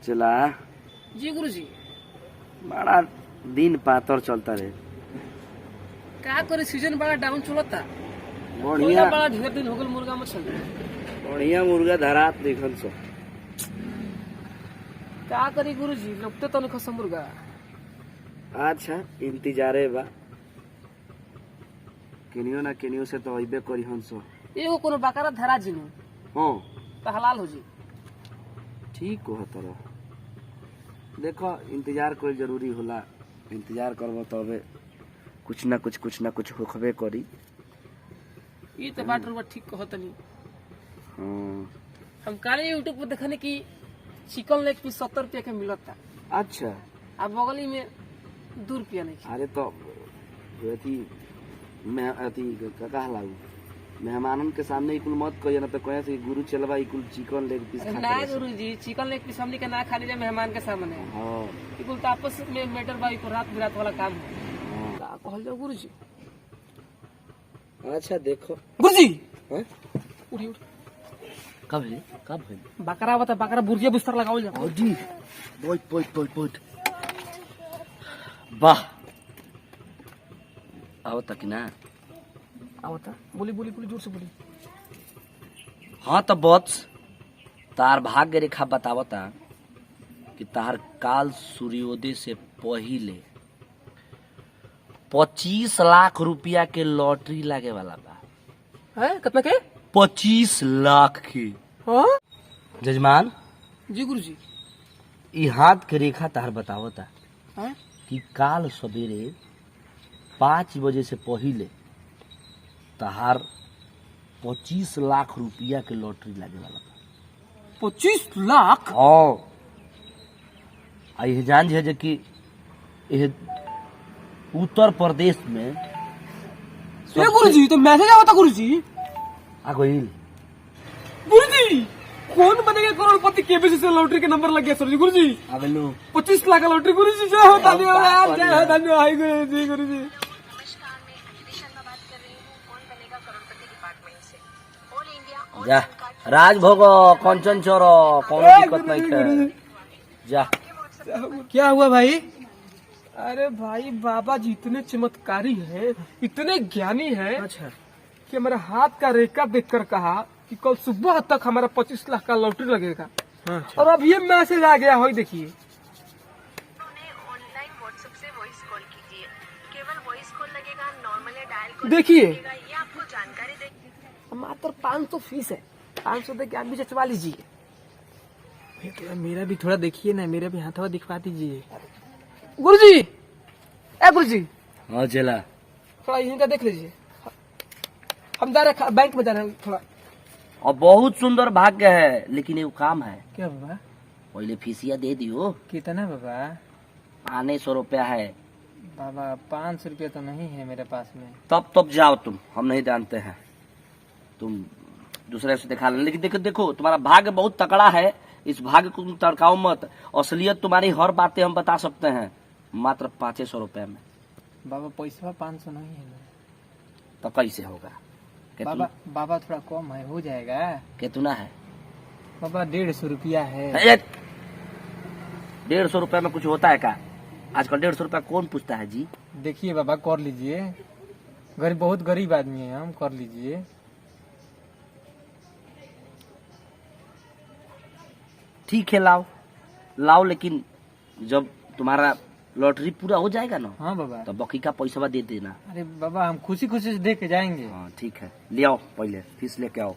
चला जी गुरुजी। बड़ा दिन पातर चलता रे। का करे सीजन बड़ा डाउन चलता। बढ़िया बड़ा ढेर दिन हो गल मुर्गा मछल। बढ़िया मुर्गा धरात देखल सो। का करी गुरुजी लगते तो नहीं मुर्गा। अच्छा इंतजारे बा केनियो ना केनियो से तो अइबे करी हंसो। एगो कोनो बकरा धरा जिनु हाँ तो हलाल हो जी। ठीक हो तोरा देखो इंतजार कोई जरूरी होला। इंतजार करबो तबे कुछ ना कुछ होखबे करी। ये तो बात रुआ ठीक कहतनी। हाँ हम काले यूट्यूब पर देखने की चिकन लेग पीस 70 रुपया के मिलता। अच्छा अब बगली में 2 रुपया नहीं। अरे तो अथी मैं अथी का लागू मेहमानन के सामने इकुल मत कहिए ना तो कहे से गुरु चलवा इकुल चिकन लेग पीस खा ना गुरुजी चिकन लेग पीस हमनी के ना खा लीजिए मेहमान के सामने। हां इकुल तो आपस में मैटर बा इकुल रात बिरात वाला काम है। हां का कहल जाओ गुरुजी। अच्छा देखो गुरुजी हैं उठी उठ कब है बकरा बता बकरा बुर्जिया बिस्तर लगाओ जा। ओजी पोट वाह आओ तक ना आओ ता बोली जोर से बोली। हाँ तो बहुत तार भाग्य रेखा बतावता कि तार काल सूर्योदय से पहले 25 लाख रुपया के लॉटरी लागे वाला बा। है कितना के 25 लाख की। हाँ जजमान जी गुरुजी। ई हाथ के रेखा तार बतावता हैं कि काल सवेरे 5 बजे से पहले तहार 25 लाख रुपया के लॉटरी लागे वाला बा। 25 लाख। हाँ आ यह जान जे कि यह उत्तर प्रदेश में ये गुरुजी तो मैसेज आवता गुरुजी। आ गइल गुरुजी कौन बनेगा करोड़पति केबीसी से लॉटरी के नंबर लग गया सर जी गुरुजी। आ गइलो 25 लाख का लॉटरी गुरुजी। जय हो धन्यवाद जय हो धन्यवाद गुरुजी गुरुजी। नमस्कार, मैं कृति शर्मा बात कर रही हूँ कौन बनेगा करोड़पति डिपार्टमेंट से। ऑल इंडिया जा राजभोग कंचन चोरो कोनो दिक्कत नहीं है। जा क्या हुआ भाई। अरे भाई बाबा जी इतने चमत्कारी हैं इतने ज्ञानी हैं। अच्छा कि हमारा हाथ का रेखा देखकर कहा कि कल सुबह तक हमारा 25 लाख का लॉटरी लगेगा। अच्छा। और अब ये मैसेज आ गया हो देखिए। उन्हें ऑनलाइन व्हाट्सएप से वॉइस कॉल कीजिए। केवल वॉइस कॉल लगेगा, नॉर्मल या डायल कॉल देखिए। लगेगा। ये आपको जानकारी देगी। मात्र 500 फीस है। 500 दे के आप भी चचवा लीजिए। मेरा भी थोड़ा देखिए ना मेरा भी हाथवा दिखवा दीजिए। गुरुजी ए गुरुजी हाँ चला थोड़ा यहीं का देख लीजिए। हम जा रहे बैंक में जा रहे हैं थोड़ा। और बहुत सुंदर भाग्य है लेकिन एगो काम है। क्या बाबा। पहले फीसिया दे दियो। कितना बाबा। 500 रुपया है। बाबा 500 रुपया तो नहीं है मेरे पास में। तब जाओ तुम हम नहीं जानते हैं तुम दूसरे से दिखा लेना। लेकिन देखो तुम्हारा भाग्य बहुत तकड़ा है। इस भाग्य को तुम तड़काओ मत। असलियत तुम्हारी हर बातें हम बता सकते हैं मात्र 500 रुपए में। बाबा पैसा 500 नहीं है ना। तो कैसे होगा बाबा बाबा थोड़ा कम है हो जाएगा। कितना है बाबा 150 रुपया है। 150 रुपए में कुछ होता है क्या। आजकल 150 रुपया कौन पूछता है जी। देखिए बाबा कर लीजिए। गरीब बहुत गरीब आदमी है हम कर लीजिए। ठीक है लाओ लेकिन जब तुम्हारा लॉटरी पूरा हो जाएगा ना। हाँ बाबा तो बाकी का पैसा दे देना। अरे बाबा हम खुशी खुशी से दे के जाएंगे। हाँ ठीक है ले आओ पहले फीस लेके आओ।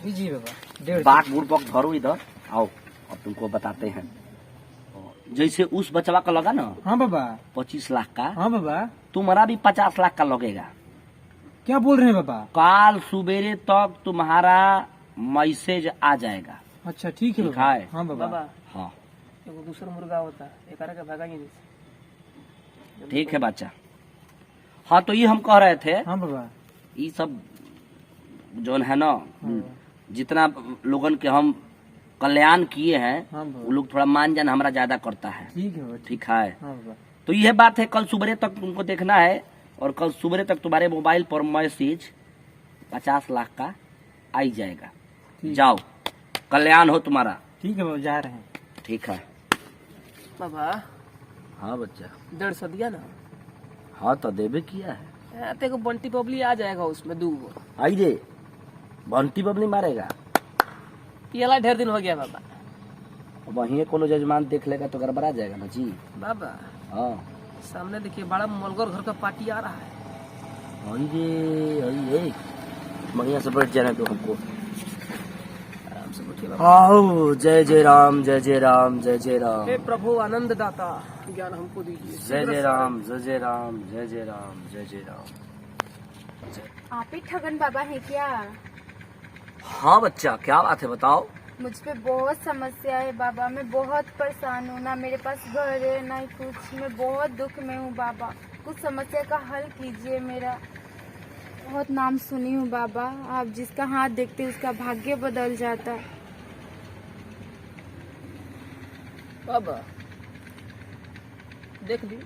दीजिए बाबा। बाग बूढ़ बक धरो इधर आओ अब तुमको बताते हैं। जैसे उस बचवा का लगा ना। हाँ बाबा 25 लाख का। हाँ बाबा तुम्हारा भी 50 लाख का लगेगा। क्या बोल रहे हैं बाबा। काल सुबेरे तक तुम्हारा मैसेज आ जाएगा। अच्छा ठीक है बाबा। हाँ बाबा। हाँ एगो दूसरा मुर्गा होता है एक का भागा ठीक है बच्चा। हाँ तो ये हम कह रहे थे। हाँ बाबा ये सब जो है ना जितना लोगन के हम कल्याण किए हैं हाँ बाबा। वो लोग थोड़ा मान जान हमारा ज्यादा करता है। ठीक है ठीक है हाँ बाबा। तो यह बात है कल सुबह तक तुमको देखना है और कल सुबह तक तुम्हारे मोबाइल पर मैसेज 50 लाख का आ ही जाएगा। जाओ, कल्याण हो तुम्हारा। ठीक है बाबा, जा रहे हैं। ठीक है। बाबा हाँ बच्चा। 150 दिया ना। हाँ तो देवे किया है। तेरे को बंटी बबली आ जाएगा उसमें 2 गो। आई रे, बंटी बबली मारेगा। पियला ढेर दिन हो गया बाबा। वहीं कोनो जजमान देख लेगा तो गड़बड़ा जाएगा ना जी। बाबा हाँ। सामने देखिए बड़ा मोलगर घर का पार्टी आ रहा है। आई रे, बढ़िया से बैठ जाना तो हमको। आराम से बैठिए बाबा। आओ, जय जय राम, जय जय राम, जय जय राम। हे प्रभु आनंद दाता, ज्ञान हमको दीजिए। जय जय राम, जय जय राम, जय जय राम, जय जय राम। आप ही ठगन बाबा हैं क्या? हाँ बच्चा, क्या बात है बताओ। मुझ पे बहुत समस्या है बाबा, मैं बहुत परेशान हूँ। ना मेरे पास घर है ना ही कुछ, मैं बहुत दुख में हूँ बाबा। कुछ समस्या का हल कीजिए मेरा। बहुत नाम सुनी हूँ बाबा, आप जिसका हाथ देखते उसका भाग्य बदल जाता है। बाबा देख ली,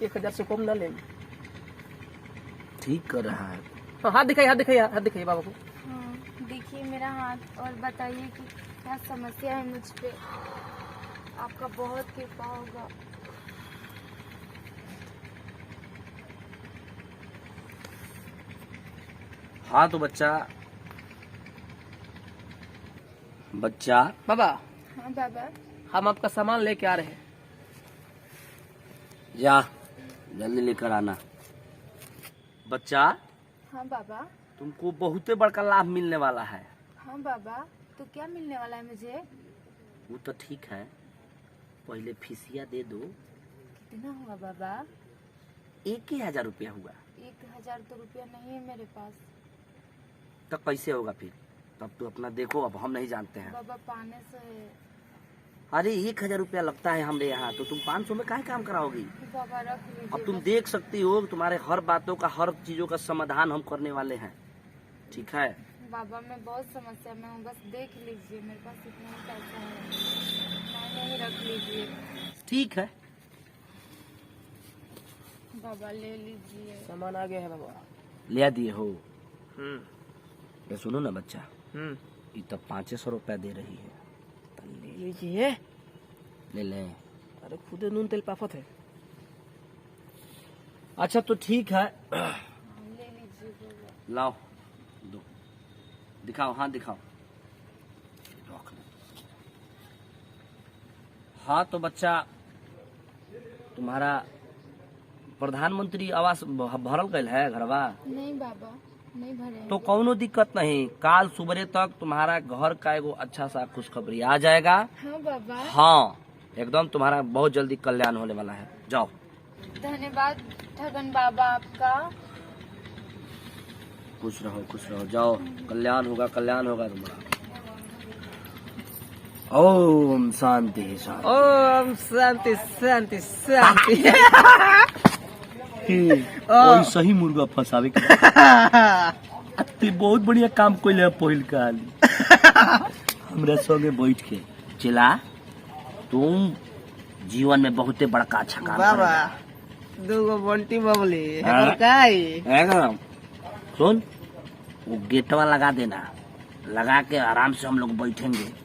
1000 से कम ना लेंगे। ठीक कर रहा है। हाथ दिखाइए, हाथ दिखाइए, हाथ दिखाइए बाबा को। हाँ, देखिए मेरा हाथ और बताइए कि क्या समस्या है मुझ पे। आपका बहुत कृपा होगा। हाँ तो बच्चा बाबा हाँ बाबा। हम आपका सामान लेके आ रहे हैं। जा, जल्दी लेकर आना। बच्चा, हाँ बाबा। तुमको बहुते बड़का लाभ मिलने वाला है। हाँ बाबा, तो क्या मिलने वाला है मुझे? वो तो ठीक है, पहले फीसिया दे दो। कितना हुआ बाबा? 1000 रुपया हुआ। 1000 तो रुपया नहीं है मेरे पास। तो कैसे होगा फिर? तब तो अपना देखो, अब हम नहीं जानते हैं। बाबा 500 है। अरे 1000 रुपया लगता है हमरे यहाँ, तो तुम 500 में काहे काम कराओगी? बाबा रख लीजिए। अब तुम देख सकती हो, तुम्हारे हर बातों का, हर चीजों का समाधान हम करने वाले हैं। ठीक है? बाबा मैं बहुत समस्या में हूँ, बस देख लीजिए, मेरे पास इतना ही पैसा है। नहीं रख लीजिए ठीक है। बाबा, ले लीजिए। सामान आ गया है बाबा। ले दिए हो। ये सुनो ना बच्चा, ले ये तो 500 रुपया दे रही है। लीजिए। ले लें। अरे खुद नून तेल पाफत है। अच्छा तो ठीक है, ले लीजिए बाबा। लाओ दो, दिखाओ, हाँ दिखाओ। हाँ तो बच्चा, तुम्हारा प्रधानमंत्री आवास भरल गयल है घरवा? नहीं बाबा, नहीं भरे। तो कौनो दिक्कत नहीं, काल सुबह तक तुम्हारा घर का एगो अच्छा सा खुशखबरी आ जाएगा। हाँ बाबा। हाँ, एकदम तुम्हारा बहुत जल्दी कल्याण होने वाला है। जाओ। धन्यवाद ठगन बाबा आपका। खुश रहो, खुश रहो, जाओ, कल्याण होगा, कल्याण होगा तुम्हारा। ओम शांति शांति। ओम शांति शांति शांति। वही सही मुर्गा फंसावे के अति बहुत बढ़िया काम कोइले पहिल काल हमरा संगे बैठ के। चला, तुम जीवन में बहुते बड़का अच्छा काम बाबा करेगा। 2 गो बंटी बबली हाँ? काई। सुन, वो गेटवा लगा देना, लगा के आराम से हम लोग बैठेंगे।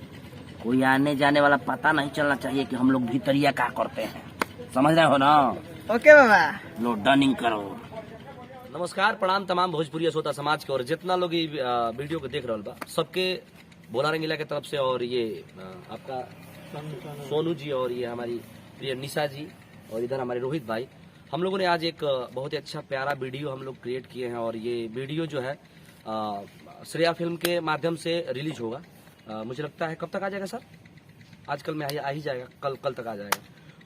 कोई आने जाने वाला पता नहीं चलना चाहिए कि हम लोग भीतरिया क्या करते हैं। समझ रहे हो ना? ओके बाबा। लो डनिंग करो। नमस्कार, प्रणाम तमाम भोजपुरी श्रोता समाज के और जितना लोग ये वीडियो को देख रहे बा, सबके भोला रंगीला के तरफ से, और ये आपका सोनू जी, और ये हमारी प्रिय निशा जी, और इधर हमारे रोहित भाई, हम लोगों ने आज एक बहुत ही अच्छा प्यारा वीडियो हम लोग क्रिएट किए हैं। और ये वीडियो जो है श्रेया फिल्म के माध्यम से रिलीज होगा। मुझे लगता है कब तक आ जाएगा सर? आजकल में आ ही जाएगा, कल तक आ जाएगा।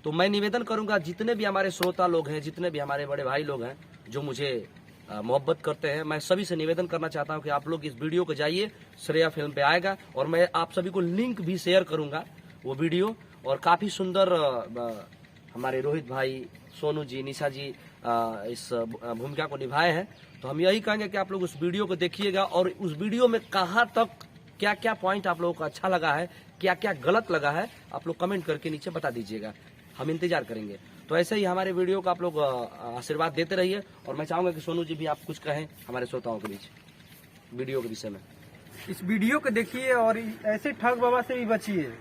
तो मैं निवेदन करूंगा, जितने भी हमारे श्रोता लोग हैं, जितने भी हमारे बड़े भाई लोग हैं जो मुझे मोहब्बत करते हैं, मैं सभी से निवेदन करना चाहता हूं कि आप लोग इस वीडियो को जाइए, श्रेया फिल्म पे आएगा, और मैं आप सभी को लिंक भी शेयर करूंगा वो वीडियो। और काफी सुंदर हमारे रोहित भाई, सोनू जी, निशा जी इस भूमिका को निभाए हैं। तो हम यही कहेंगे कि आप लोग उस वीडियो को देखिएगा, और उस वीडियो में कहाँ तक क्या क्या पॉइंट आप लोगों को अच्छा लगा है, क्या क्या गलत लगा है, आप लोग कमेंट करके नीचे बता दीजिएगा, हम इंतजार करेंगे। तो ऐसे ही हमारे वीडियो को आप लोग आशीर्वाद देते रहिए। और मैं चाहूंगा कि सोनू जी भी आप कुछ कहें हमारे श्रोताओं के बीच। वीडियो के विषय में। इस वीडियो को देखिए और ऐसे ठग बाबा से भी बचिए।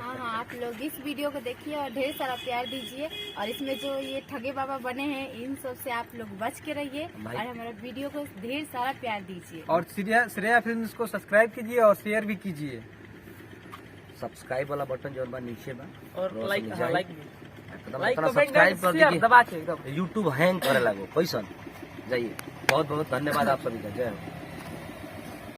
हाँ हाँ, आप लोग इस वीडियो को देखिए और ढेर सारा प्यार दीजिए, और इसमें जो ये ठगे बाबा बने हैं इन सब से आप लोग बच के रहिए भाई। और हमारा वीडियो को ढेर सारा प्यार दीजिए। और श्रेया फिल्म्स को सब्सक्राइब कीजिए और शेयर भी कीजिए। सब्सक्राइब वाला बटन जो बा नीचे बा और रोशनी लाइक जाए। लाइक एकदम लाइक इतना कमेंट सब्सक्राइब कर शेयर दीजिए, दबा के एकदम। यूट्यूब हैंग करे लगो। कैसन जाइए, बहुत बहुत धन्यवाद आप सभी का। जय हो।